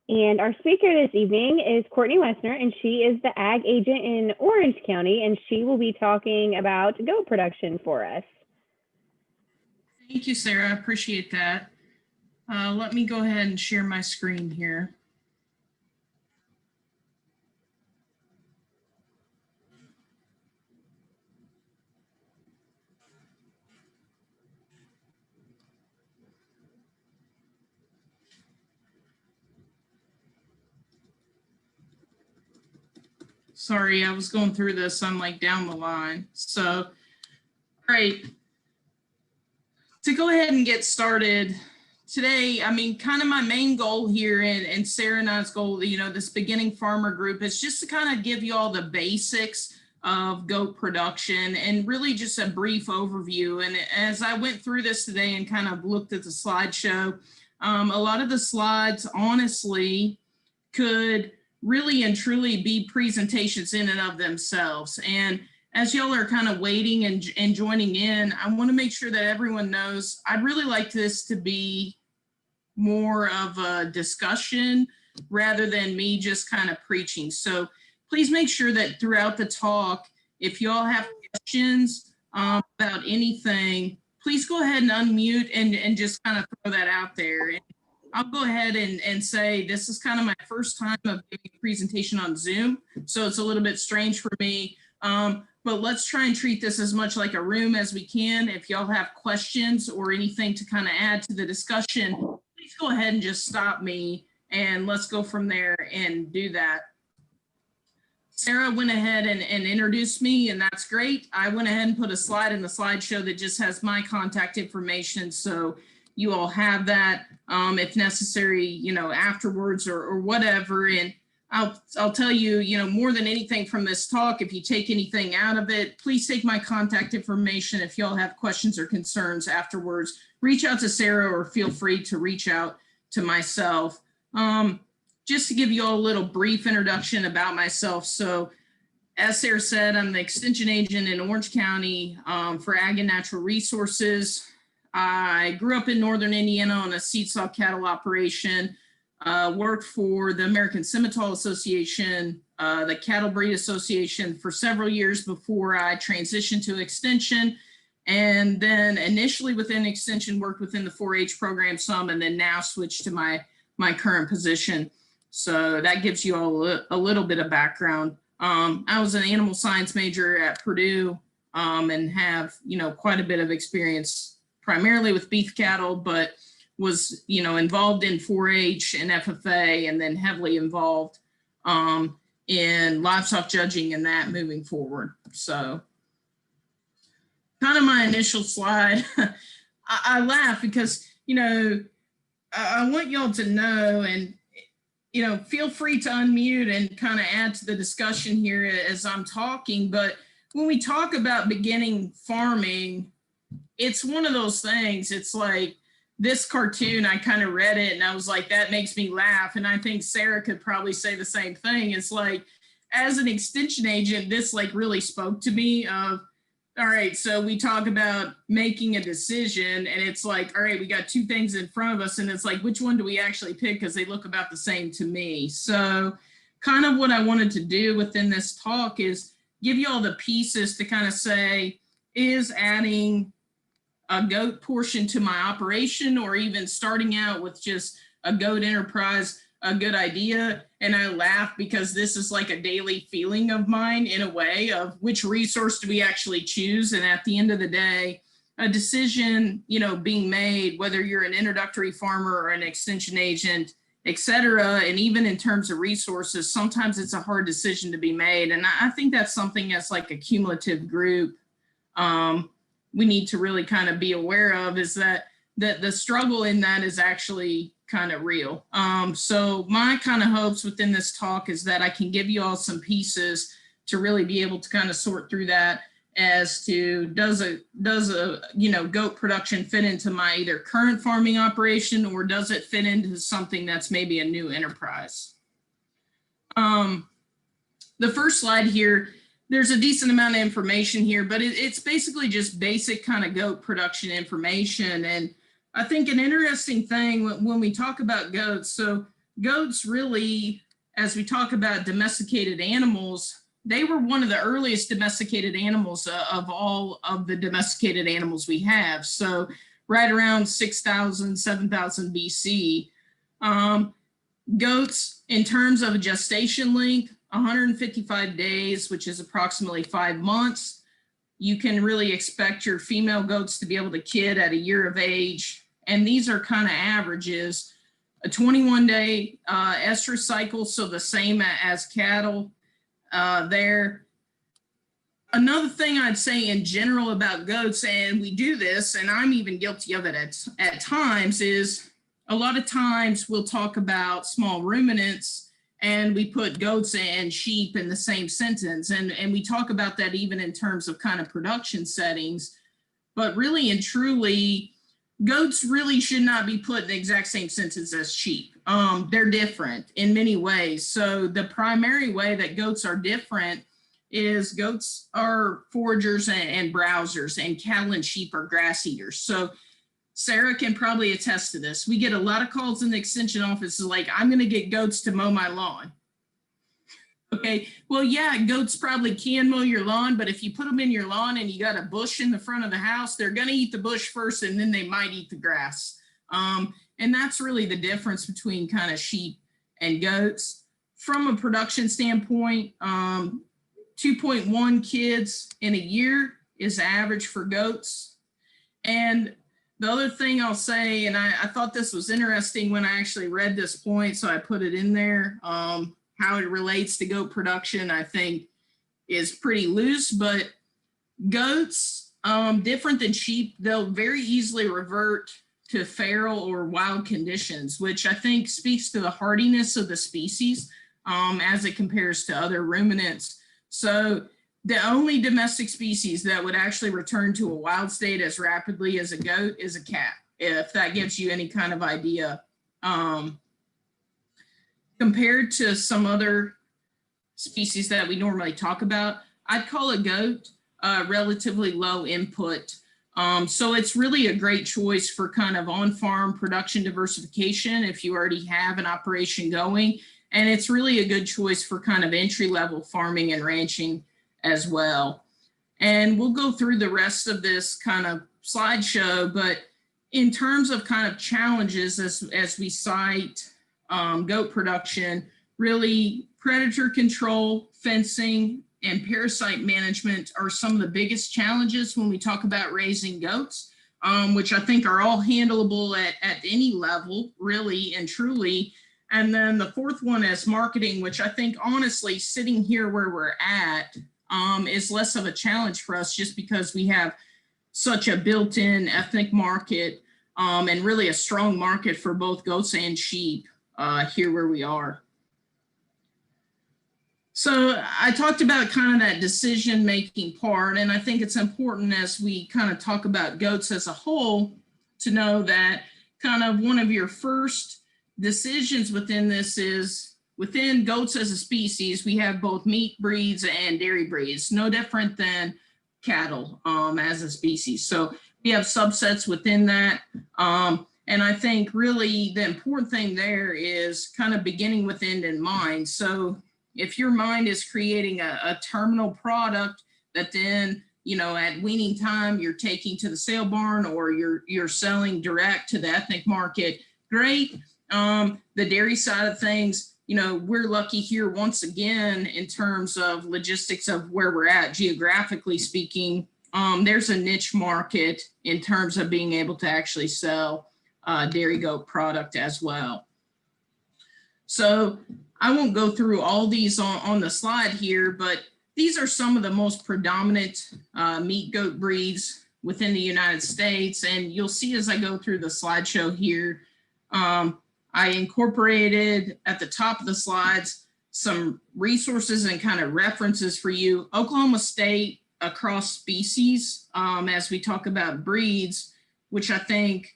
And our speaker this evening is Courtney Wesner, and she is the ag agent in Orange County, and she will be talking about goat production for us. Thank you, Sarah. I appreciate that. Let me go ahead and share my screen here. Sorry, I was going through this. I'm like down the line. So, all right. To go ahead and get started today, I mean, kind of my main goal here and Sarah and I's goal, this beginning farmer group is just to kind of give you all the basics of goat production and really just a brief overview. And as I went through this today and kind of looked at the slideshow, a lot of the slides honestly could really and truly be presentations in and of themselves. And as y'all are kind of waiting and joining in, I want to make sure that everyone knows I'd really like this to be more of a discussion rather than me just kind of preaching. So please make sure that throughout the talk, if y'all have questions about anything, please go ahead and unmute and just kind of throw that out there. And I'll go ahead and say this is kind of my first time of giving a presentation on Zoom, so it's a little bit strange for me. But let's try and treat this as much like a room as we can. If y'all have questions or anything to kind of add to the discussion, please go ahead and just stop me and let's go from there and do that. Sarah went ahead and introduced me, and that's great. I went ahead and put a slide in the slideshow that just has my contact information, so you all have that if necessary, afterwards or whatever. And I'll tell you, more than anything from this talk, if you take anything out of it, please take my contact information. If y'all have questions or concerns afterwards, reach out to Sarah or feel free to reach out to myself. Just to give you all a little brief introduction about myself. So as Sarah said, I'm the extension agent in Orange County for Ag and Natural Resources. I grew up in Northern Indiana on a seed stock cattle operation. Worked for the American Simmental Association, the Cattle Breed Association for several years before I transitioned to Extension. And then initially within Extension, worked within the 4-H program some, and then now switched to my current position. So that gives you all a little bit of background. I was an animal science major at Purdue and have, quite a bit of experience primarily with beef cattle, but was, involved in 4-H and FFA, and then heavily involved in livestock judging and that moving forward. So kind of my initial slide. I laugh because, I want y'all to know, and, feel free to unmute and kind of add to the discussion here as I'm talking. But when we talk about beginning farming, it's one of those things. It's like, this cartoon, I kind of read it and I was like, that makes me laugh. And I think Sarah could probably say the same thing. It's like, as an extension agent, this like really spoke to me of, all right, so we talk about making a decision and it's like, all right, we got two things in front of us and it's like, which one do we actually pick? Because they look about the same to me. So kind of what I wanted to do within this talk is give you all the pieces to kind of say, is adding a goat portion to my operation, or even starting out with just a goat enterprise, a good idea? And I laugh because this is like a daily feeling of mine in a way of which resource do we actually choose? And at the end of the day, a decision, being made, whether you're an introductory farmer or an extension agent, et cetera, and even in terms of resources, sometimes it's a hard decision to be made. And I think that's something as like a cumulative group, we need to really kind of be aware of, is that the struggle in that is actually kind of real. So my kind of hopes within this talk is that I can give you all some pieces to really be able to kind of sort through that as to does a goat production fit into my either current farming operation, or does it fit into something that's maybe a new enterprise? The first slide here, there's a decent amount of information here, but it's basically just basic kind of goat production information. And I think an interesting thing when we talk about goats, so goats really, as we talk about domesticated animals, they were one of the earliest domesticated animals of all of the domesticated animals we have. So right around 6,000, 7,000 BC. Goats, in terms of gestation length, 155 days, which is approximately 5 months. You can really expect your female goats to be able to kid at a year of age. And these are kind of averages. A 21-day estrus cycle, so the same as cattle there. Another thing I'd say in general about goats, and we do this, and I'm even guilty of it at times, is a lot of times we'll talk about small ruminants and we put goats and sheep in the same sentence. And we talk about that even in terms of kind of production settings. But really and truly, goats really should not be put in the exact same sentence as sheep. They're different in many ways. So the primary way that goats are different is goats are foragers and browsers, and cattle and sheep are grass eaters. So Sarah can probably attest to this. We get a lot of calls in the extension office like, I'm going to get goats to mow my lawn. Okay, well, yeah, goats probably can mow your lawn, but if you put them in your lawn and you got a bush in the front of the house, they're going to eat the bush first and then they might eat the grass. And that's really the difference between kind of sheep and goats. From a production standpoint, 2.1 kids in a year is average for goats. And the other thing I'll say, and I thought this was interesting when I actually read this point, so I put it in there, how it relates to goat production, I think is pretty loose, but goats, different than sheep, they'll very easily revert to feral or wild conditions, which I think speaks to the hardiness of the species as it compares to other ruminants. So the only domestic species that would actually return to a wild state as rapidly as a goat is a cat, if that gives you any kind of idea. Compared to some other species that we normally talk about, I'd call a goat relatively low input. So it's really a great choice for kind of on-farm production diversification if you already have an operation going. And it's really a good choice for kind of entry-level farming and ranching as well. And we'll go through the rest of this kind of slideshow, but in terms of kind of challenges as we cite goat production, really predator control, fencing, and parasite management are some of the biggest challenges when we talk about raising goats, which I think are all handleable at any level, really and truly. And then the fourth one is marketing, which I think honestly, sitting here where we're at, is less of a challenge for us just because we have such a built-in ethnic market and really a strong market for both goats and sheep here where we are. So I talked about kind of that decision-making part, and I think it's important as we kind of talk about goats as a whole to know that kind of one of your first decisions within this is within goats as a species, we have both meat breeds and dairy breeds, no different than cattle as a species. So we have subsets within that. And I think really the important thing there is kind of beginning with end in mind. So if your mind is creating a terminal product that then, you know, at weaning time, you're taking to the sale barn or you're selling direct to the ethnic market, great. The dairy side of things, you know, we're lucky here once again in terms of logistics of where we're at, geographically speaking. There's a niche market in terms of being able to actually sell dairy goat product as well. So I won't go through all these on the slide here, but these are some of the most predominant meat goat breeds within the United States. And you'll see as I go through the slideshow here, I incorporated at the top of the slides some resources and kind of references for you. Oklahoma State across species, as we talk about breeds, which I think,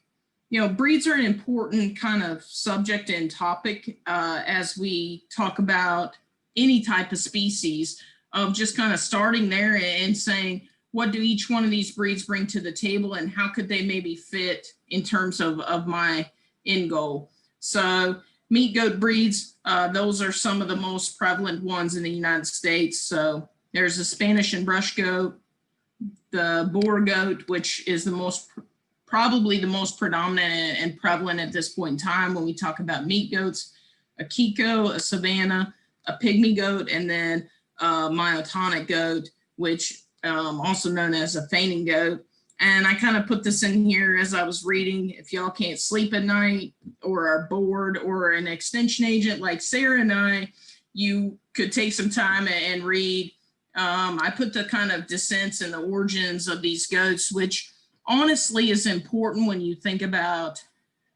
you know, breeds are an important kind of subject and topic as we talk about any type of species, of just kind of starting there and saying, what do each one of these breeds bring to the table and how could they maybe fit in terms of my end goal? So meat goat breeds, those are some of the most prevalent ones in the United States. So there's the Spanish and brush goat, the Boer goat, which is probably the most predominant and prevalent at this point in time when we talk about meat goats, a Kiko, a Savannah, a pygmy goat, and then a myotonic goat, which also known as a fainting goat. And I kind of put this in here as I was reading. If y'all can't sleep at night or are bored or an extension agent like Sarah and I, you could take some time and read. I put the kind of descents and the origins of these goats, which honestly is important when you think about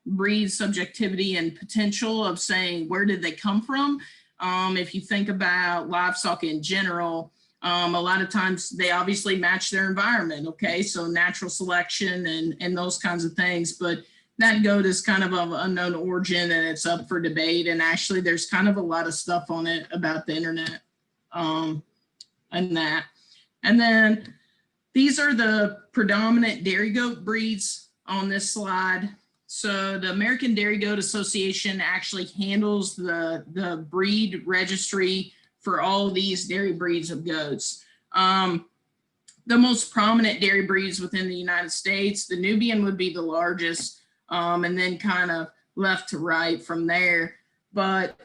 breed subjectivity and potential of saying, where did they come from? If you think about livestock in general, a lot of times they obviously match their environment. Okay, so natural selection and those kinds of things, but that goat is kind of unknown origin and it's up for debate. And actually there's kind of a lot of stuff on it about the internet and that. And then these are the predominant dairy goat breeds on this slide. So the American Dairy Goat Association actually handles the breed registry for all these dairy breeds of goats. The most prominent dairy breeds within the United States, the Nubian would be the largest, and then kind of left to right from there. But,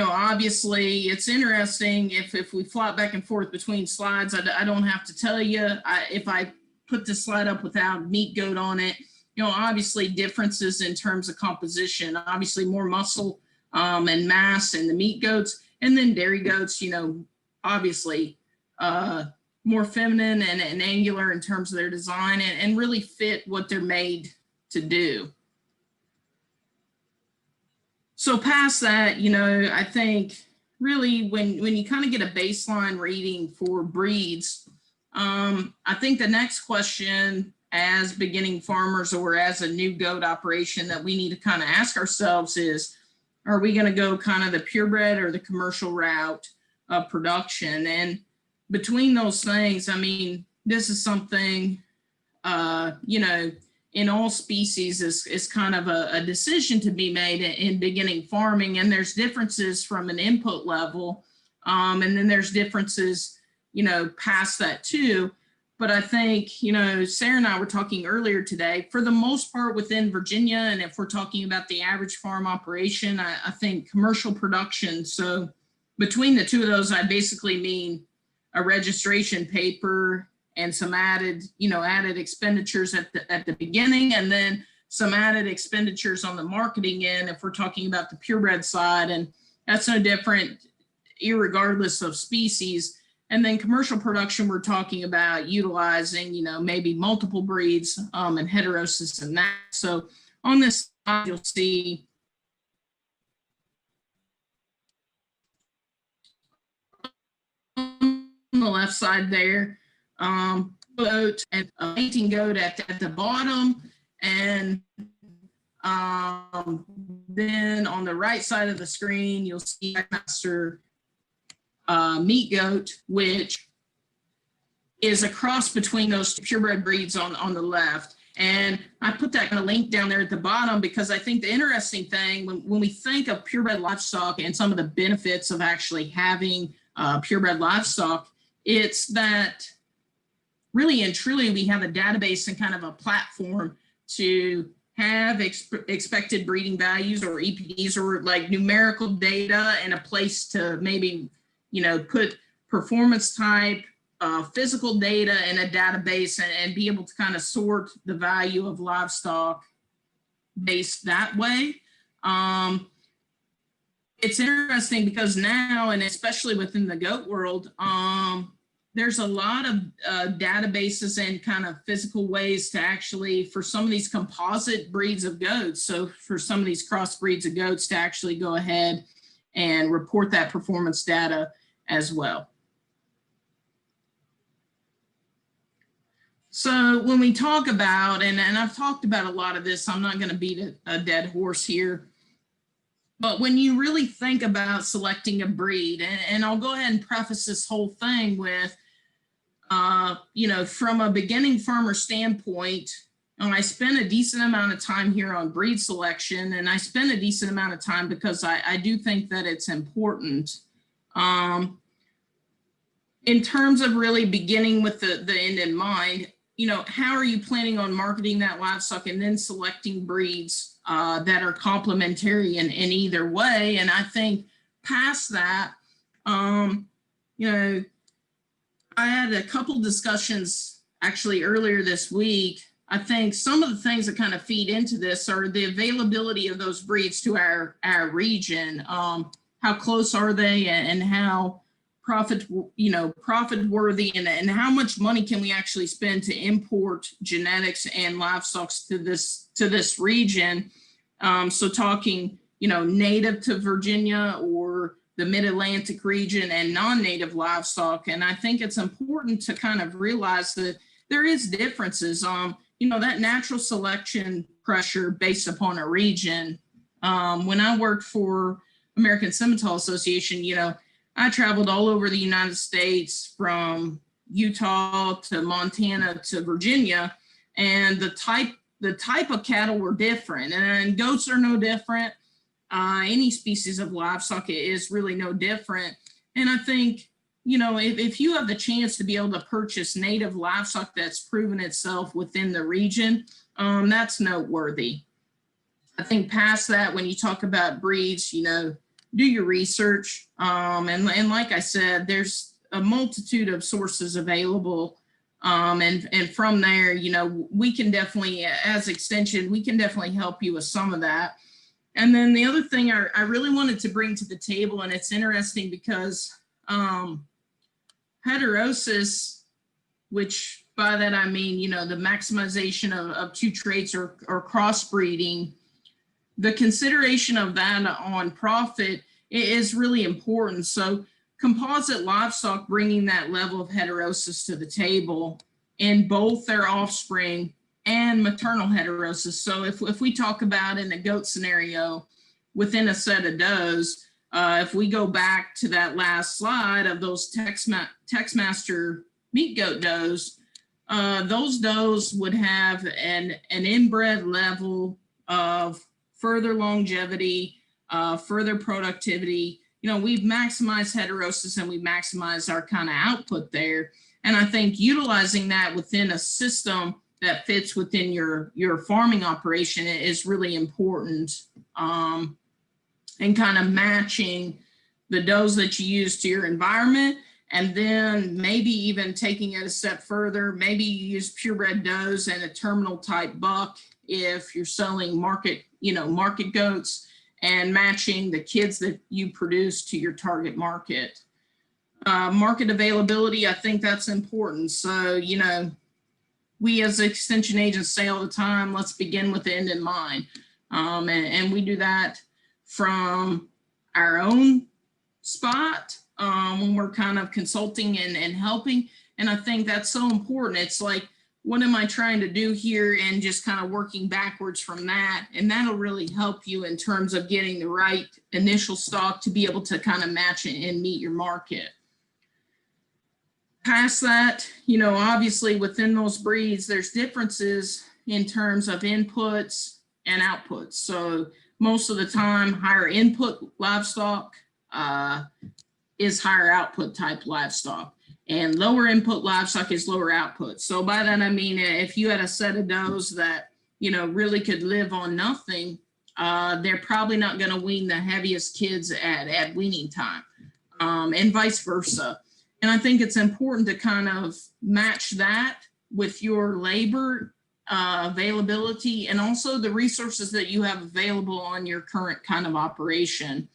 obviously it's interesting if we flop back and forth between slides, I don't have to tell you, if I put this slide up without meat goat on it, obviously differences in terms of composition, obviously more muscle and mass in the meat goats. And then dairy goats, obviously more feminine and angular in terms of their design and really fit what they're made to do. So past that, I think really when you kind of get a baseline reading for breeds, I think the next question as beginning farmers or as a new goat operation that we need to kind of ask ourselves is, are we going to go kind of the purebred or the commercial route of production? And between those things, I mean, this is something, in all species is kind of a decision to be made in beginning farming. And there's differences from an input level. And then there's differences, past that too. But I think, Sarah and I were talking earlier today, for the most part within Virginia, and if we're talking about the average farm operation, I think commercial production. So between the two of those, I basically mean a registration paper and some added expenditures at the beginning, and then some added expenditures on the marketing end if we're talking about the purebred side. And that's no different irregardless of species. And then commercial production, we're talking about utilizing, maybe multiple breeds and heterosis and that. So on this slide, you'll see on the left side there, goat and a painting goat at the bottom. And then on the right side of the screen, you'll see master meat goat, which is a cross between those purebred breeds on the left. And I put that kind of link down there at the bottom because I think the interesting thing when we think of purebred livestock and some of the benefits of actually having purebred livestock, it's that really and truly we have a database and kind of a platform to have expected breeding values or EPDs or like numerical data and a place to maybe put performance type, physical data in a database and be able to kind of sort the value of livestock based that way. It's interesting because now, and especially within the goat world, there's a lot of databases and kind of physical ways to actually, for some of these composite breeds of goats, so for some of these cross breeds of goats to actually go ahead and report that performance data as well. So when we talk about, and I've talked about a lot of this, I'm not going to beat a dead horse here, but when you really think about selecting a breed, and I'll go ahead and preface this whole thing with, from a beginning farmer standpoint, I spend a decent amount of time here on breed selection, and I spend a decent amount of time because I do think that it's important. In terms of really beginning with the end in mind, how are you planning on marketing that livestock and then selecting breeds that are complementary in either way? And I think past that, I had a couple discussions actually earlier this week. I think some of the things that kind of feed into this are the availability of those breeds to our region. How close are they, and how profit worthy, and how much money can we actually spend to import genetics and livestock to this region? So talking, native to Virginia or the Mid-Atlantic region and non-native livestock. And I think it's important to kind of realize that there is differences. That natural selection pressure based upon a region. When I worked for American Simmental Association, I traveled all over the United States, from Utah to Montana to Virginia, and the type of cattle were different, and goats are no different. Any species of livestock is really no different. And I think, if you have the chance to be able to purchase native livestock that's proven itself within the region, that's noteworthy. I think past that, when you talk about breeds, do your research. And like I said, there's a multitude of sources available. And from there, we can definitely, as Extension, we can definitely help you with some of that. And then the other thing I really wanted to bring to the table, and it's interesting because heterosis, which by that I mean, the maximization of two traits or crossbreeding, the consideration of that on profit is really important. So composite livestock bringing that level of heterosis to the table in both their offspring and maternal heterosis. So if we talk about in a goat scenario within a set of does, if we go back to that last slide of those Texmaster meat goat does, those does would have an inbred level of further longevity, further productivity. We've maximized heterosis and we've maximized our kind of output there. And I think utilizing that within a system that fits within your farming operation is really important. And kind of matching the does that you use to your environment, and then maybe even taking it a step further. Maybe you use purebred does and a terminal type buck if you're selling market goats, and matching the kids that you produce to your target market. Market availability, I think that's important. So, we as extension agents say all the time, let's begin with the end in mind. And we do that from our own spot when we're kind of consulting and helping. And I think that's so important. It's like, what am I trying to do here? And just kind of working backwards from that. And that'll really help you in terms of getting the right initial stock to be able to kind of match it and meet your market. Past that, obviously within those breeds, there's differences in terms of inputs and outputs. So most of the time, higher input livestock is higher output type livestock, and lower input livestock is lower output. So by that, I mean, if you had a set of does that, really could live on nothing, they're probably not going to wean the heaviest kids at weaning time, and vice versa. And I think it's important to kind of match that with your labor availability and also the resources that you have available on your current kind of operation.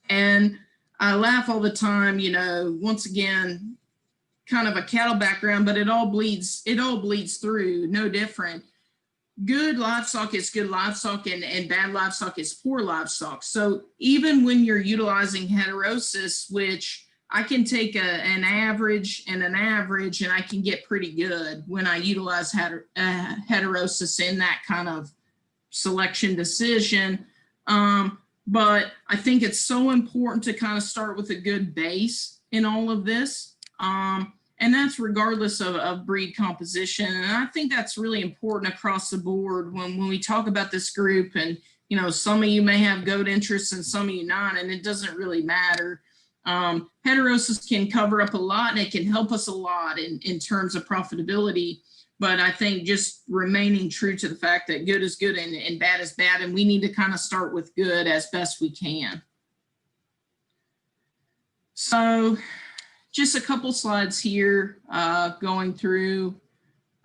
And I laugh all the time, once again, kind of a cattle background, but it all bleeds through, no different. Good livestock is good livestock, and bad livestock is poor livestock. So even when you're utilizing heterosis, which I can take an average, and I can get pretty good when I utilize heterosis in that kind of selection decision. But I think it's so important to kind of start with a good base in all of this. And that's regardless of breed composition. And I think that's really important across the board when we talk about this group. And, you know, some of you may have goat interests and some of you not, and it doesn't really matter. Heterosis can cover up a lot and it can help us a lot in terms of profitability. But I think just remaining true to the fact that good is good and bad is bad. And we need to kind of start with good as best we can. So just a couple slides here going through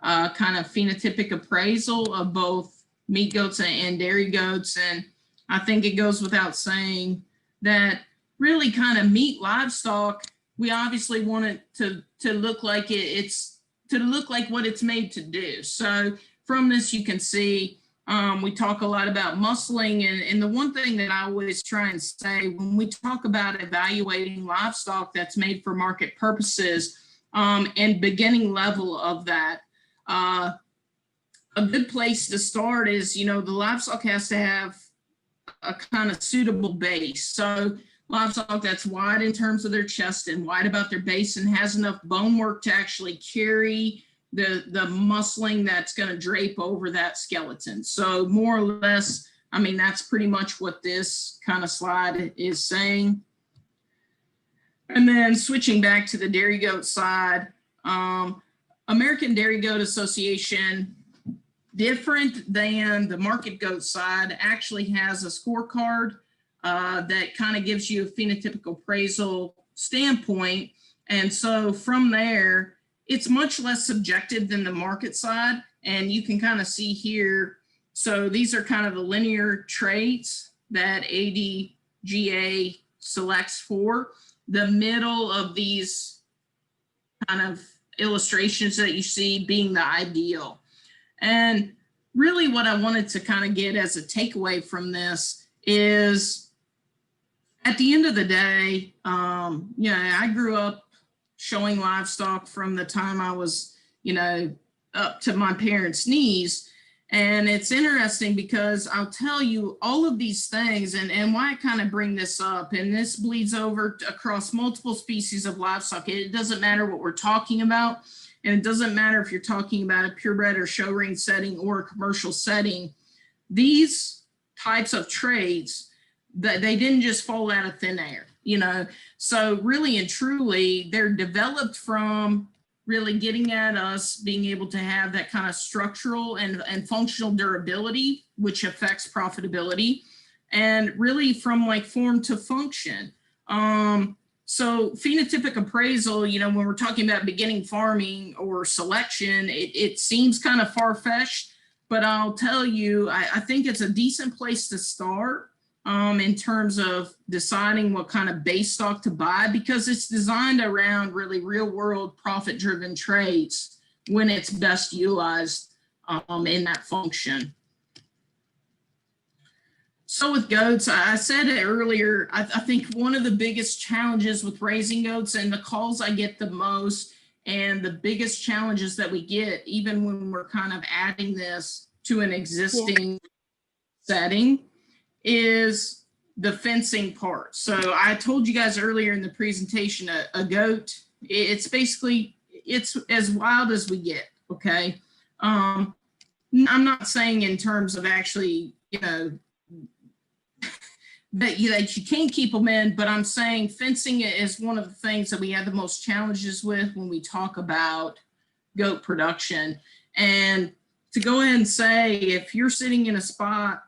kind of phenotypic appraisal of both meat goats and dairy goats. And I think it goes without saying that really kind of meat livestock, we obviously want it to look like to look like what it's made to do. So from this, you can see we talk a lot about muscling, and the one thing that I always try and say when we talk about evaluating livestock that's made for market purposes and beginning level of that, a good place to start is, you know, the livestock has to have a kind of suitable base. So livestock that's wide in terms of their chest and wide about their base and has enough bone work to actually carry the muscling that's going to drape over that skeleton. So more or less, I mean, that's pretty much what this kind of slide is saying. And then switching back to the dairy goat side, American Dairy Goat Association, different than the market goat side, actually has a scorecard that kind of gives you a phenotypic appraisal standpoint. And so from there, it's much less subjective than the market side. And you can kind of see here, so these are kind of the linear traits that ADGA selects for. The middle of these kind of illustrations that you see being the ideal. And really what I wanted to kind of get as a takeaway from this is at the end of the day, I grew up showing livestock from the time I was, you know, up to my parents' knees. And it's interesting because I'll tell you all of these things and why I kind of bring this up, and this bleeds over across multiple species of livestock. It doesn't matter what we're talking about. And it doesn't matter if you're talking about a purebred or show ring setting or a commercial setting. These types of traits, that they didn't just fall out of thin air, you know. So really and truly, they're developed from really getting at us being able to have that kind of structural and functional durability, which affects profitability, and really from like form to function. So phenotypic appraisal, you know, when we're talking about beginning farming or selection, it seems kind of far-fetched, but I'll tell you, I think it's a decent place to start in terms of deciding what kind of base stock to buy, because it's designed around really real-world profit-driven traits when it's best utilized in that function. So with goats, I said it earlier, I think one of the biggest challenges with raising goats, and the calls I get the most, and the biggest challenges that we get, even when we're kind of adding this to an existing setting, is the fencing part. So I told you guys earlier in the presentation, a goat, it's basically, it's as wild as we get, okay? I'm not saying in terms of actually, you know, that you can't keep them in, but I'm saying fencing is one of the things that we have the most challenges with when we talk about goat production. And to go ahead and say, if you're sitting in a spot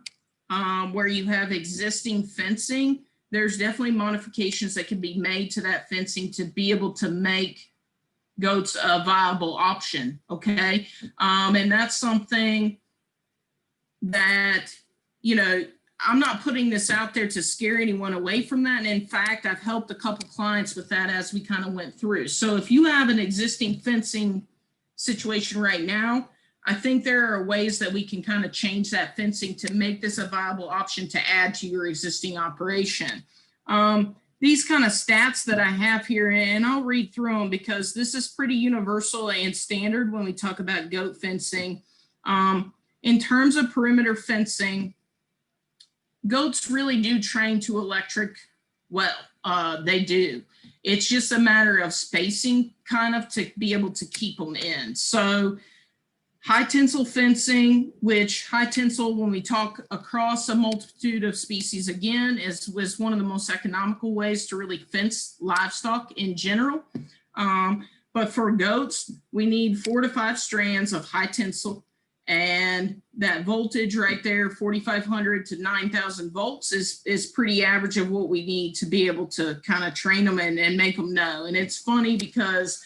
where you have existing fencing, there's definitely modifications that can be made to that fencing to be able to make goats a viable option, okay? And that's something that, you know, I'm not putting this out there to scare anyone away from that. And in fact, I've helped a couple clients with that as we kind of went through. So if you have an existing fencing situation right now, I think there are ways that we can kind of change that fencing to make this a viable option to add to your existing operation. These kind of stats that I have here, and I'll read through them because this is pretty universal and standard when we talk about goat fencing. In terms of perimeter fencing, goats really do train to electric well. They do. It's just a matter of spacing kind of to be able to keep them in. So high tensile fencing, which high tensile, when we talk across a multitude of species, again, was one of the most economical ways to really fence livestock in general. But for goats, we need 4 to 5 strands of high tensile, and that voltage right there, 4,500 to 9,000 volts is pretty average of what we need to be able to kind of train them and make them know. And it's funny because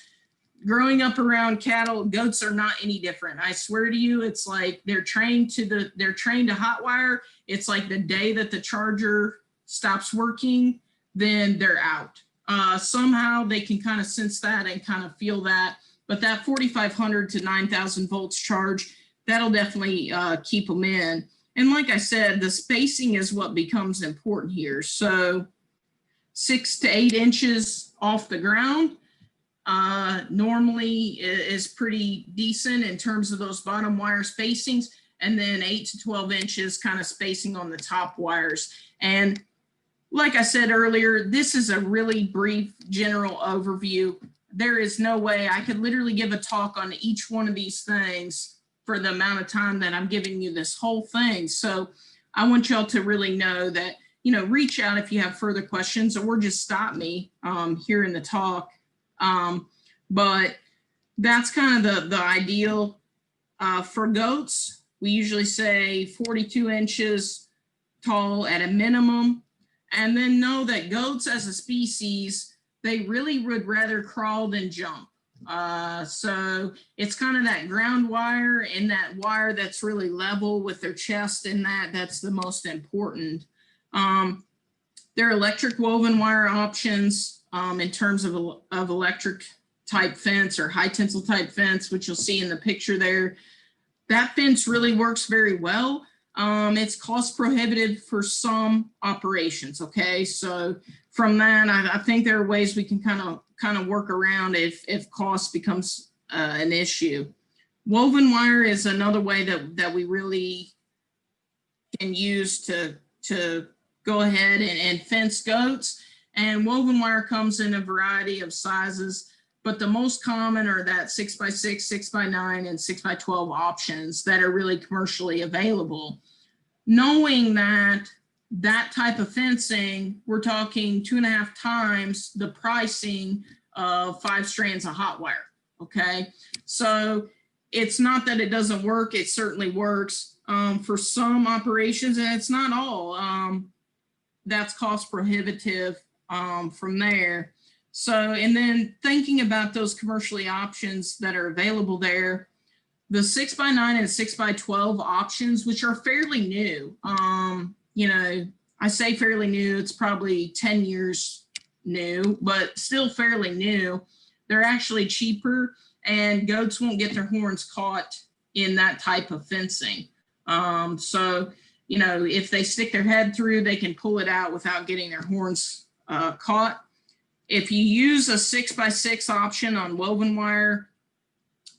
growing up around cattle, goats are not any different. I swear to you, it's like they're trained to hot wire. It's like the day that the charger stops working, then they're out. Somehow they can kind of sense that and kind of feel that. But that 4,500 to 9,000 volts charge, that'll definitely keep them in. And like I said, the spacing is what becomes important here. So 6 to 8 inches off the ground normally is pretty decent in terms of those bottom wire spacings, and then 8 to 12 inches kind of spacing on the top wires. And like I said earlier, this is a really brief general overview. There is no way I could literally give a talk on each one of these things for the amount of time that I'm giving you this whole thing. So I want y'all to really know that, you know, reach out if you have further questions, or just stop me here in the talk. But that's kind of the ideal. For goats, we usually say 42 inches tall at a minimum. And then know that goats as a species, they really would rather crawl than jump. So it's kind of that ground wire and that wire that's really level with their chest, and that's the most important. There are electric woven wire options in terms of electric type fence or high tensile type fence, which you'll see in the picture there. That fence really works very well. It's cost prohibitive for some operations. Okay, so from that, I think there are ways we can kind of work around if cost becomes an issue. Woven wire is another way that we really can use to go ahead and fence goats. And woven wire comes in a variety of sizes, but the most common are that 6x6, 6x9, and 6x12 options that are really commercially available. Knowing that type of fencing, we're talking 2.5 times the pricing of 5 strands of hot wire. Okay, so it's not that it doesn't work, it certainly works for some operations, and it's not all. That's cost prohibitive from there. So, and then thinking about those commercially options that are available there, the 6x9 and 6x12 options, which are fairly new. You know, I say fairly new, it's probably 10 years new, but still fairly new. They're actually cheaper, and goats won't get their horns caught in that type of fencing. So, you know, if they stick their head through, they can pull it out without getting their horns caught. If you use a 6x6 option on woven wire,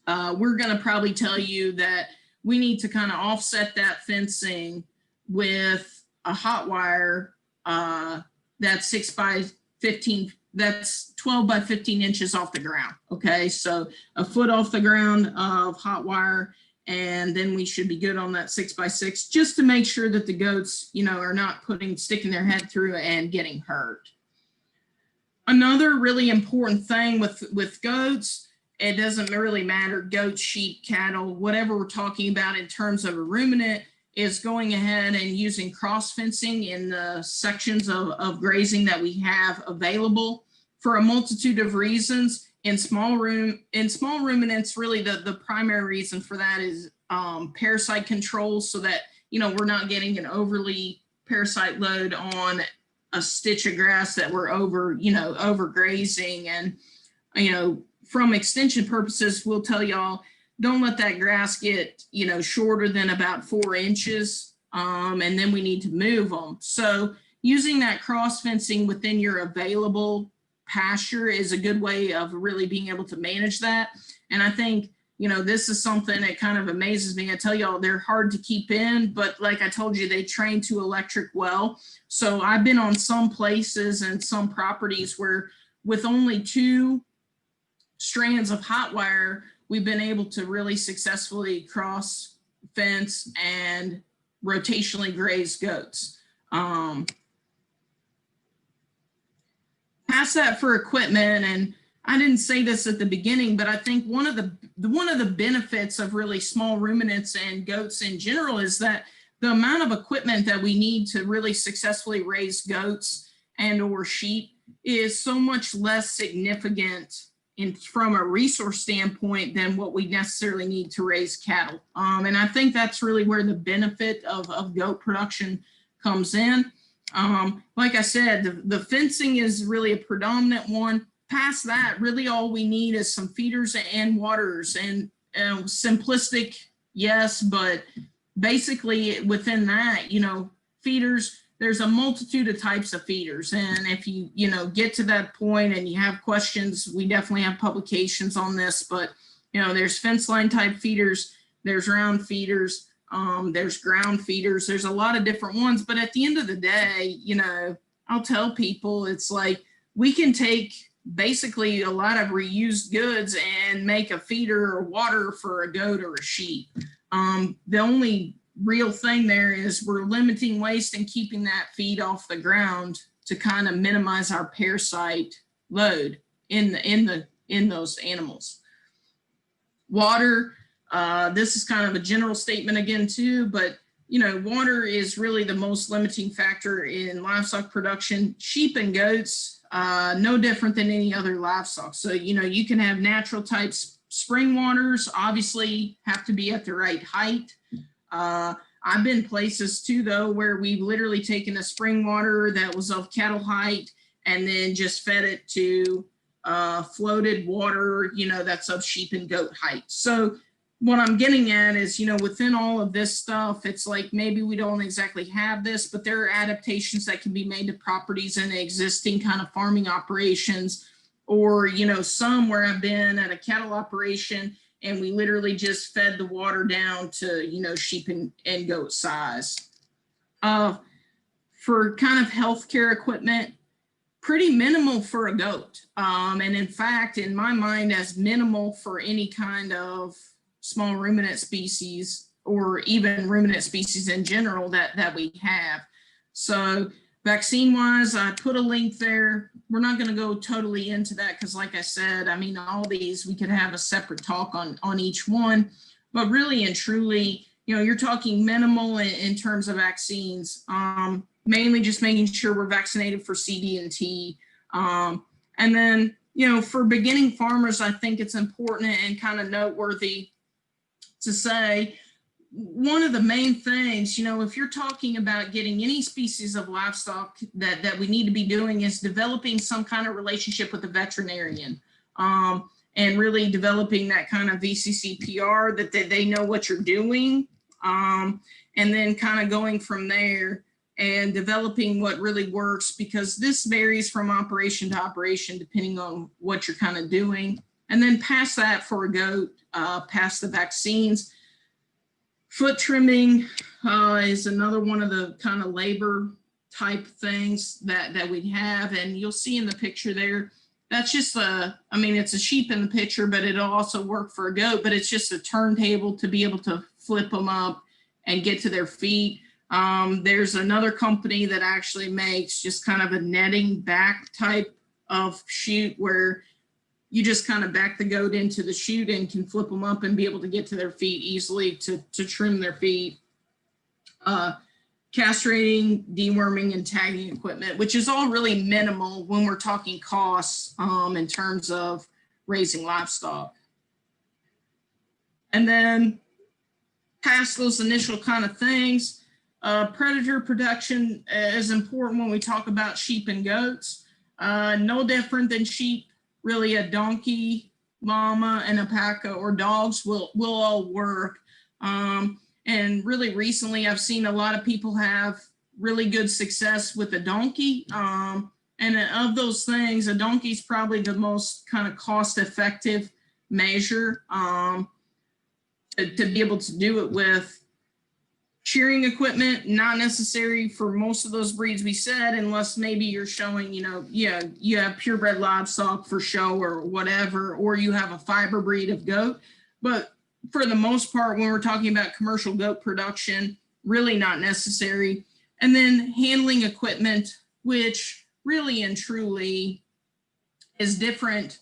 we're going to probably tell you that we need to kind of offset that fencing with a hot wire that's 6x15, that's 12 by 15 inches off the ground. Okay, so a foot off the ground of hot wire, and then we should be good on that 6x6, just to make sure that the goats, you know, are not sticking their head through and getting hurt. Another really important thing with goats, it doesn't really matter, goats, sheep, cattle, whatever we're talking about in terms of a ruminant, is going ahead and using cross fencing in the sections of grazing that we have available for a multitude of reasons. In small ruminants, really the primary reason for that is parasite control, so that, you know, we're not getting an overly parasite load on a stitch of grass that we're overgrazing. And, you know, from extension purposes, we'll tell y'all, don't let that grass get, you know, shorter than about 4 inches, and then we need to move them. So using that cross fencing within your available pasture is a good way of really being able to manage that. And I think you know, this is something that kind of amazes me. I tell y'all, they're hard to keep in, but like I told you, they train to electric well. So I've been on some places and some properties where with only 2 strands of hot wire, we've been able to really successfully cross fence and rotationally graze goats. Past that for equipment, and I didn't say this at the beginning, but I think one of the benefits of really small ruminants and goats in general is that the amount of equipment that we need to really successfully raise goats and or sheep is so much less significant from a resource standpoint than what we necessarily need to raise cattle. And I think that's really where the benefit of goat production comes in. Like I said, the fencing is really a predominant one. Past that, really all we need is some feeders and waters, and simplistic, yes, but basically within that, you know, feeders, there's a multitude of types of feeders. And if you get to that point and you have questions, we definitely have publications on this, but you know, there's fence line type feeders, there's round feeders, there's ground feeders, there's a lot of different ones. But at the end of the day, you know, I'll tell people, it's like we can take basically a lot of reused goods and make a feeder or water for a goat or a sheep. The only real thing there is we're limiting waste and keeping that feed off the ground to kind of minimize our parasite load in those animals. Water, this is kind of a general statement again too, but you know, water is really the most limiting factor in livestock production. Sheep and goats, no different than any other livestock. So, you know, you can have natural types, spring waters obviously have to be at the right height. I've been places too, though, where we've literally taken a spring water that was of cattle height and then just fed it to floated water, you know, that's of sheep and goat height. So what I'm getting at is, you know, within all of this stuff, it's like maybe we don't exactly have this, but there are adaptations that can be made to properties and existing kind of farming operations, or, you know, some where I've been at a cattle operation and we literally just fed the water down to, you know, sheep and goat size. For kind of healthcare equipment, pretty minimal for a goat. And in fact, in my mind, as minimal for any kind of small ruminant species or even ruminant species in general that we have. So vaccine wise, I put a link there. We're not going to go totally into that because like I said, I mean, all these, we could have a separate talk on each one, but really and truly, you know, you're talking minimal in terms of vaccines, mainly just making sure we're vaccinated for CD and T. And then, you know, for beginning farmers, I think it's important and kind of noteworthy to say, one of the main things, you know, if you're talking about getting any species of livestock that we need to be doing is developing some kind of relationship with the veterinarian, and really developing that kind of VCCPR that they know what you're doing, and then kind of going from there and developing what really works, because this varies from operation to operation depending on what you're kind of doing. And then past that for a goat, past the vaccines, foot trimming is another one of the kind of labor type things that we have. And you'll see in the picture there, that's just I mean, it's a sheep in the picture, but it'll also work for a goat, but it's just a turntable to be able to flip them up and get to their feet. There's another company that actually makes just kind of a netting back type of chute where you just kind of back the goat into the chute and can flip them up and be able to get to their feet easily to trim their feet. Castrating, deworming, and tagging equipment, which is all really minimal when we're talking costs in terms of raising livestock. And then past those initial kind of things, predator protection is important when we talk about sheep and goats. No different than sheep. Really, a donkey, llama, and alpaca or dogs will all work. And really recently, I've seen a lot of people have really good success with a donkey. And of those things, a donkey is probably the most kind of cost-effective measure. to be able to do it with. Shearing equipment, not necessary for most of those breeds we said, unless maybe you're showing, you have purebred livestock for show or whatever, or you have a fiber breed of goat. But for the most part, when we're talking about commercial goat production, really not necessary. And then handling equipment, which really and truly is different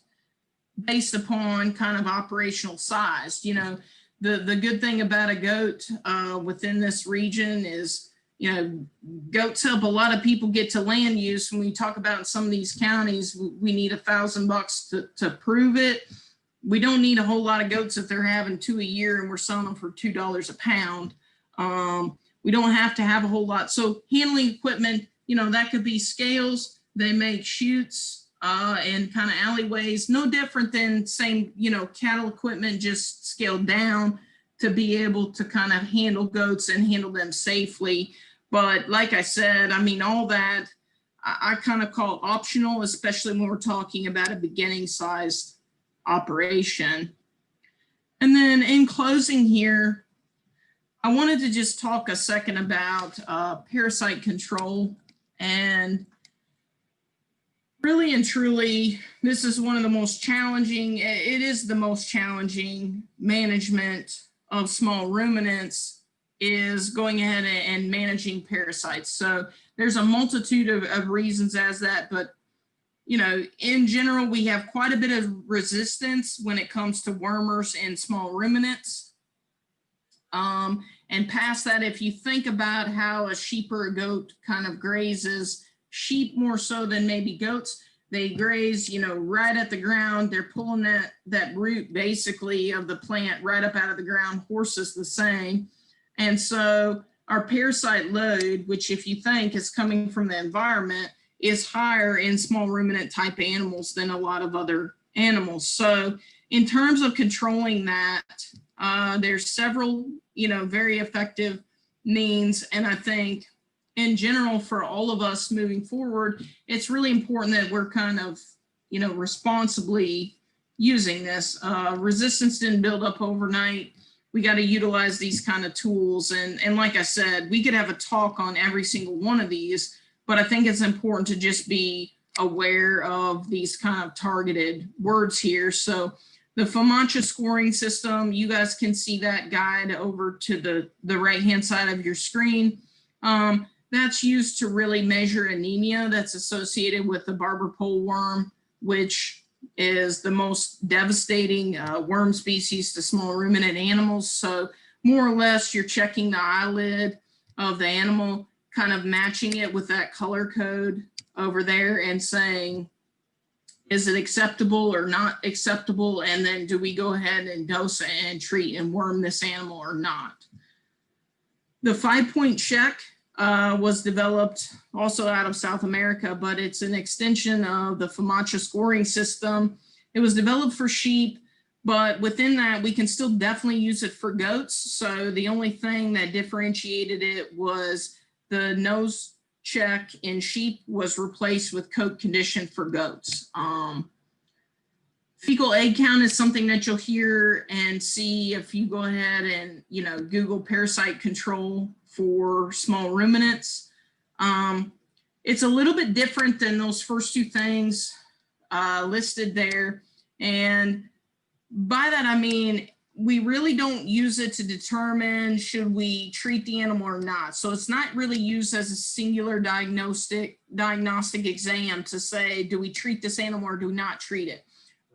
based upon kind of operational size. The good thing about a goat within this region is, goats help a lot of people get to land use. When we talk about in some of these counties, we need $1,000 to prove it. We don't need a whole lot of goats if they're having 2 a year and we're selling them for $2 a pound. We don't have to have a whole lot. So handling equipment, that could be scales. They make chutes and kind of alleyways, no different than same, cattle equipment, just scaled down to be able to kind of handle goats and handle them safely. But like I said, all that I kind of call optional, especially when we're talking about a beginning sized operation. And then in closing here, I wanted to just talk a second about parasite control. And really and truly, this is one of the most challenging, it is the most challenging management of small ruminants, is going ahead and managing parasites. So there's a multitude of reasons as that, but in general, we have quite a bit of resistance when it comes to wormers and small ruminants. And past that, if you think about how a sheep or a goat kind of grazes, sheep more so than maybe goats, they graze, right at the ground. They're pulling that root basically of the plant right up out of the ground. Horses the same. And so our parasite load, which if you think is coming from the environment, is higher in small ruminant type animals than a lot of other animals. So in terms of controlling that, there's several, very effective means. And I think in general, for all of us moving forward, it's really important that we're kind of, responsibly using this. Resistance didn't build up overnight. We got to utilize these kind of tools. And like I said, we could have a talk on every single one of these, but I think it's important to just be aware of these kind of targeted words here. So the FOMACHA scoring system, you guys can see that guide over to the right-hand side of your screen. That's used to really measure anemia that's associated with the barber pole worm, which is the most devastating worm species to small ruminant animals. So more or less, you're checking the eyelid of the animal, kind of matching it with that color code over there and saying, is it acceptable or not acceptable? And then do we go ahead and dose and treat and worm this animal or not? The 5-point check was developed also out of South America, but it's an extension of the FOMACHA scoring system. It was developed for sheep, but within that, we can still definitely use it for goats. So the only thing that differentiated it was the nose check in sheep was replaced with coat condition for goats. Fecal egg count is something that you'll hear and see if you go ahead and Google parasite control for small ruminants. It's a little bit different than those first two things listed there. And by that, I mean, we really don't use it to determine should we treat the animal or not. So it's not really used as a singular diagnostic exam to say, do we treat this animal or do we not treat it?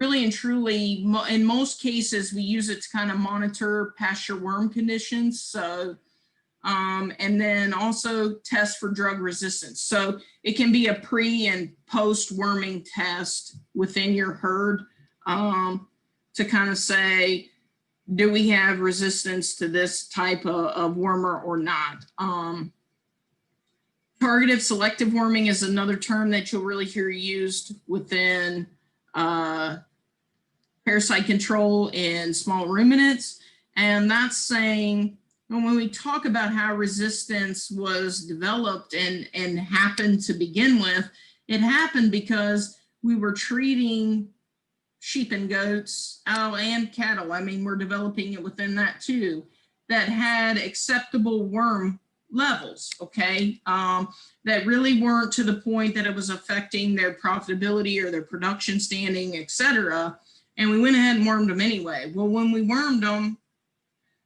Really and truly, in most cases, we use it to kind of monitor pasture worm conditions. So, and then also test for drug resistance. So it can be a pre and post worming test within your herd to kind of say, do we have resistance to this type of wormer or not? Targeted selective worming is another term that you'll really hear used within parasite control in small ruminants. And that's saying, when we talk about how resistance was developed and happened to begin with, it happened because we were treating sheep and goats, and cattle. I mean, we're developing it within that too, that had acceptable worm levels, okay? That really weren't to the point that it was affecting their profitability or their production standing, et cetera. And we went ahead and wormed them anyway. Well, when we wormed them,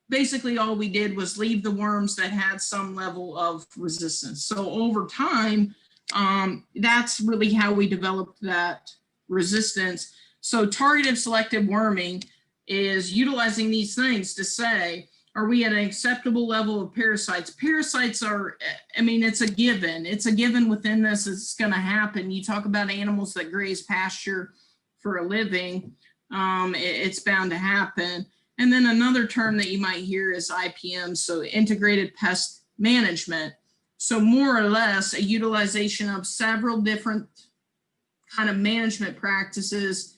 basically all we did was leave the worms that had some level of resistance. So over time, that's really how we developed that resistance. So targeted selective worming is utilizing these things to say, are we at an acceptable level of parasites? Parasites are, I mean, it's a given. It's a given within this, it's going to happen. You talk about animals that graze pasture for a living, it's bound to happen. And then another term that you might hear is IPM, so integrated pest management. So more or less a utilization of several different kind of management practices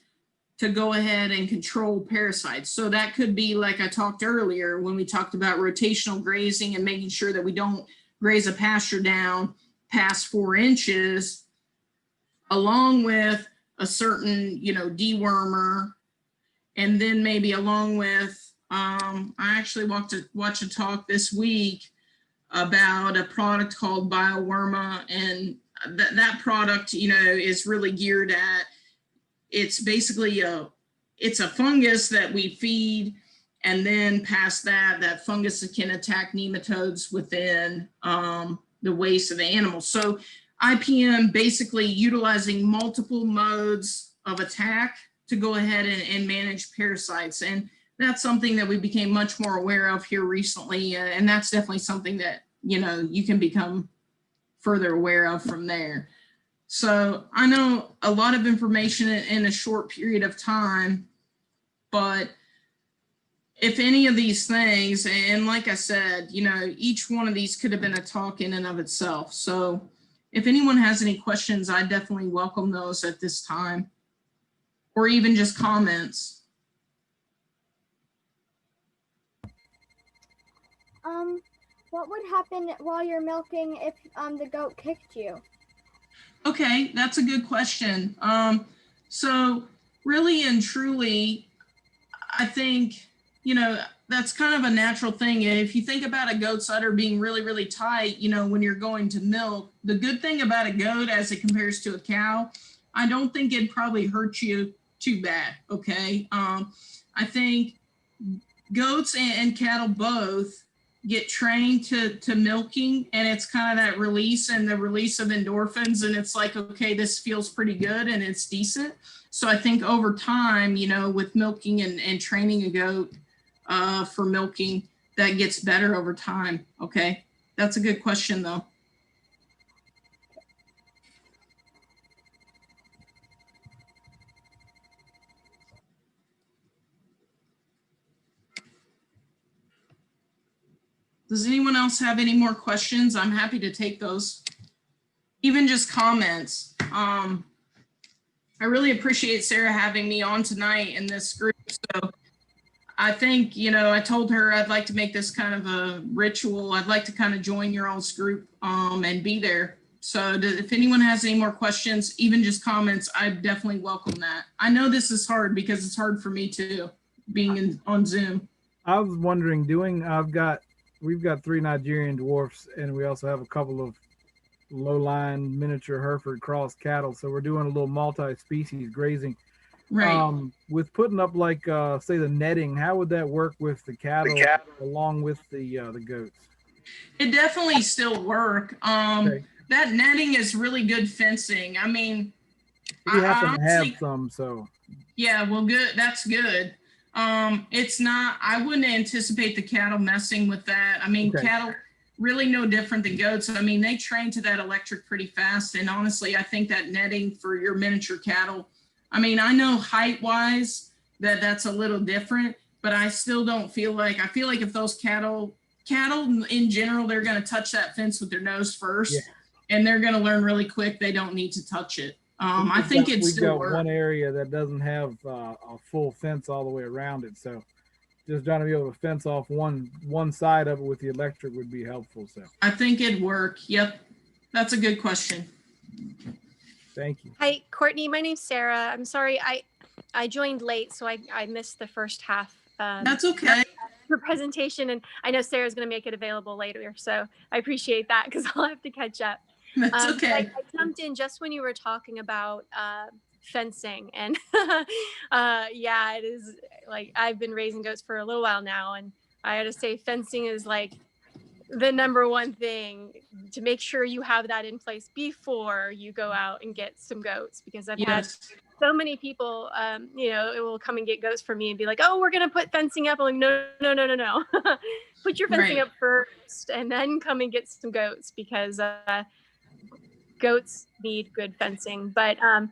to go ahead and control parasites. So that could be, like I talked earlier, when we talked about rotational grazing and making sure that we don't graze a pasture down past 4 inches, along with a certain, dewormer, and then maybe along with, I actually watched a talk this week about a product called Bioworma, and that product, is really geared at, it's basically it's a fungus that we feed, and then past that fungus can attack nematodes within the waste of the animal. So IPM basically utilizing multiple modes of attack to go ahead and manage parasites. And that's something that we became much more aware of here recently. And that's definitely something that, you can become further aware of from there. So I know a lot of information in a short period of time, but if any of these things, and like I said, each one of these could have been a talk in and of itself. So if anyone has any questions, I definitely welcome those at this time, or even just comments. What would happen while you're milking if the goat kicked you? Okay, that's a good question. So really and truly, I think, that's kind of a natural thing. If you think about a goat's udder being really, really tight, when you're going to milk, the good thing about a goat as it compares to a cow, I don't think it'd probably hurt you too bad, okay? I think goats and cattle both get trained to milking, and it's kind of that release and the release of endorphins, and it's like, okay, this feels pretty good and it's decent. So I think over time, with milking and training a goat for milking, that gets better over time. Okay, that's a good question though. Does anyone else have any more questions? I'm happy to take those, even just comments. I really appreciate Sarah having me on tonight in this group. So I think, I told her I'd like to make this kind of a ritual. I'd like to kind of join your all's group and be there. So if anyone has any more questions, even just comments, I definitely welcome that. I know this is hard because it's hard for me too, being on Zoom. I was wondering, we've got 3 Nigerian dwarfs, and we also have a couple of low-line miniature Hereford cross cattle. So we're doing a little multi-species grazing. Right. With putting up say the netting, how would that work with the cattle along with the goats? It definitely still work. Okay. That netting is really good fencing. I mean, We happen to have some, so. Yeah, well, good. That's good. It's not, I wouldn't anticipate the cattle messing with that. I mean, Okay. Cattle really no different than goats. I mean, they train to that electric pretty fast. And honestly, I think that netting for your miniature cattle, I mean, I know height wise that's a little different, but I still don't feel like, I feel like if those cattle in general, they're going to touch that fence with their nose first, Yeah. and they're going to learn really quick. They don't need to touch it. I think it's still We've got one area that doesn't have a full fence all the way around it. So just trying to be able to fence off one side of it with the electric would be helpful. So I think it'd work. Yep. That's a good question. Thank you. Hi, Courtney. My name's Sarah. I'm sorry. I joined late, so I missed the first half. That's okay. Her presentation, and I know Sarah's going to make it available later, so I appreciate that because I'll have to catch up. That's okay. I jumped in just when you were talking about fencing, and yeah, it is like I've been raising goats for a little while now, and I gotta say fencing is like the number one thing to make sure you have that in place before you go out and get some goats, because I've had so many people, you know, it will come and get goats from me and be like, oh, we're going to put fencing up. I'm like, no. Put your fencing up first and then come and get some goats, because goats need good fencing. But I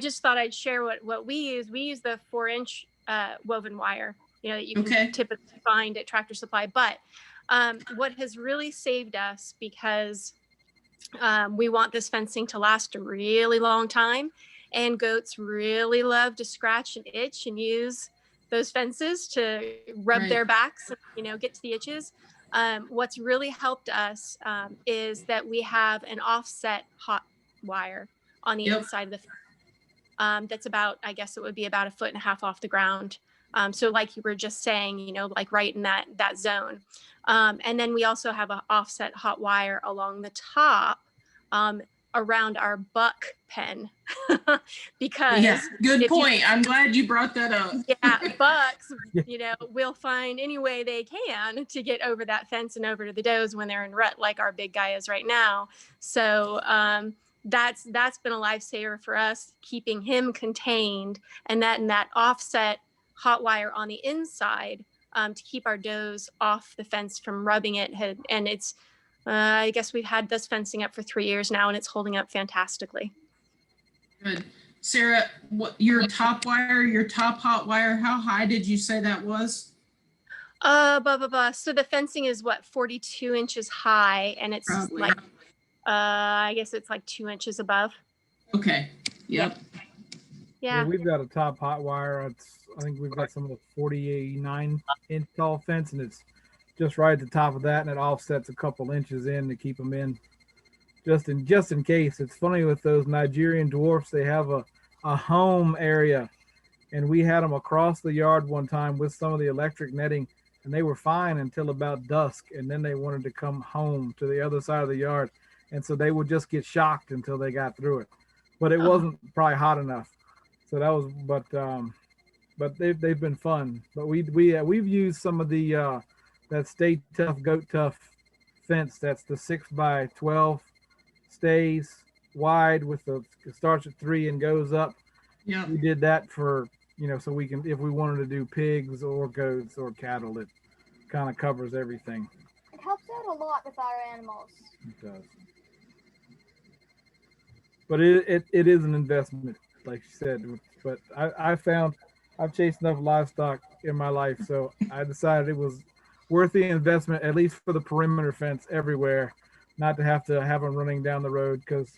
just thought I'd share what we use. We use the 4-inch woven wire, you know, that you can typically find at Tractor Supply. But what has really saved us, because we want this fencing to last a really long time, and goats really love to scratch and itch and use those fences to rub their backs, you know, get to the itches. What's really helped us is that we have an offset hot wire on the inside of the fence. That's about, I guess it would be about 1.5 feet off the ground. So like you were just saying, you know, like right in that zone. And then we also have an offset hot wire along the top around our buck pen. Because good point. I'm glad you brought that up. Bucks, you know, will find any way they can to get over that fence and over to the does when they're in rut, like our big guy is right now. So that's been a lifesaver for us, keeping him contained, and that offset hot wire on the inside to keep our does off the fence from rubbing it. And it's I guess we've had this fencing up for 3 years now, and it's holding up fantastically. Good. Sarah, what your top hot wire, how high did you say that was? So the fencing is what, 42 inches high, and it's like I guess it's like 2 inches above. Okay. Yep. Yeah. We've got a top hot wire. I think we've got some of the 49-inch tall fence, and it's just right at the top of that, and it offsets a couple inches in to keep them in, just in case. It's funny with those Nigerian dwarfs, they have a home area, and we had them across the yard one time with some of the electric netting, and they were fine until about dusk, and then they wanted to come home to the other side of the yard, and so they would just get shocked until they got through it. But it wasn't probably hot enough, so that was. But they've been fun. But we've used some of the that Stay Tough Goat Tough fence. That's the 6x12 stays wide with it starts at 3 and goes up. Yeah. We did that for, you know, so we can, if we wanted to do pigs or goats or cattle, it kind of covers everything. It helps out a lot with our animals. It does. But it is an investment, like you said. But I've chased enough livestock in my life, so I decided it was worth the investment, at least for the perimeter fence everywhere, not to have them running down the road, because,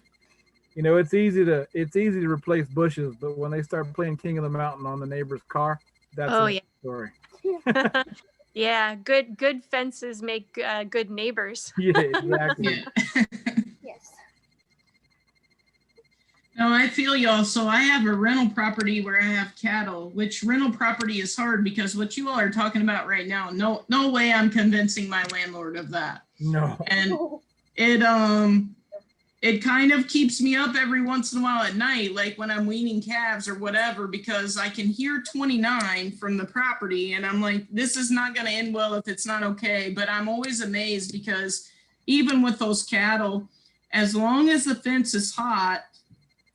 you know, it's easy to replace bushes, but when they start playing King of the Mountain on the neighbor's car, that's a story. Yeah, good fences make good neighbors. Yeah, exactly. Yes. No, I feel y'all. So I have a rental property where I have cattle, which rental property is hard because what you all are talking about right now, no way I'm convincing my landlord of that. No. And it kind of keeps me up every once in a while at night, like when I'm weaning calves or whatever, because I can hear 29 from the property and I'm like, this is not going to end well if it's not okay. But I'm always amazed because even with those cattle, as long as the fence is hot,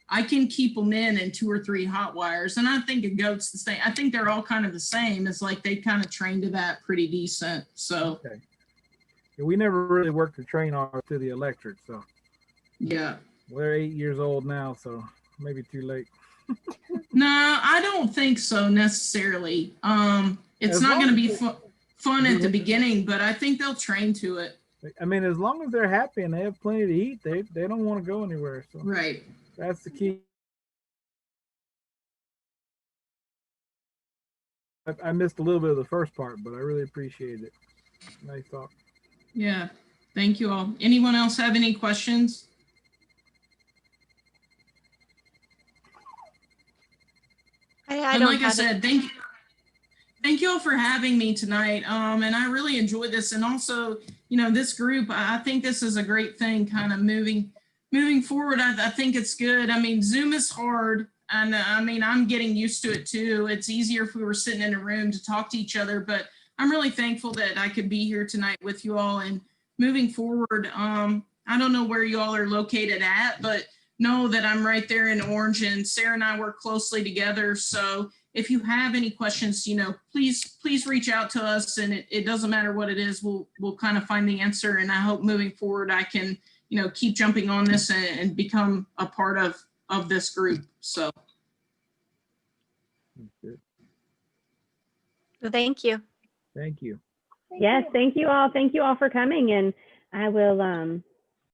I can keep them in 2 or 3 hot wires. And I think a goat's the same. I think they're all kind of the same. It's like they kind of train to that pretty decent. So okay. Yeah, we never really worked to train ours to the electric, so yeah. We're 8 years old now, so maybe too late. No, I don't think so necessarily. It's not going to be fun at the beginning, but I think they'll train to it. I mean, as long as they're happy and they have plenty to eat, they don't want to go anywhere. So right. That's the key. I missed a little bit of the first part, but I really appreciated it. Nice talk. Yeah. Thank you all. Anyone else have any questions? I And don't like I have said, thank you all for having me tonight. And I really enjoyed this. And also, you know, this group, I think this is a great thing kind of moving forward. I think it's good. I mean, Zoom is hard. And I mean, I'm getting used to it too. It's easier if we were sitting in a room to talk to each other, but I'm really thankful that I could be here tonight with you all. And moving forward, I don't know where you all are located at, but know that I'm right there in Orange, and Sarah and I work closely together. So if you have any questions, you know, please reach out to us, and it doesn't matter what it is, we'll kind of find the answer. And I hope moving forward, I can, you know, keep jumping on this and become a part of this group. So. Well, thank you. Thank you. Yes, thank you all. Thank you all for coming, and I will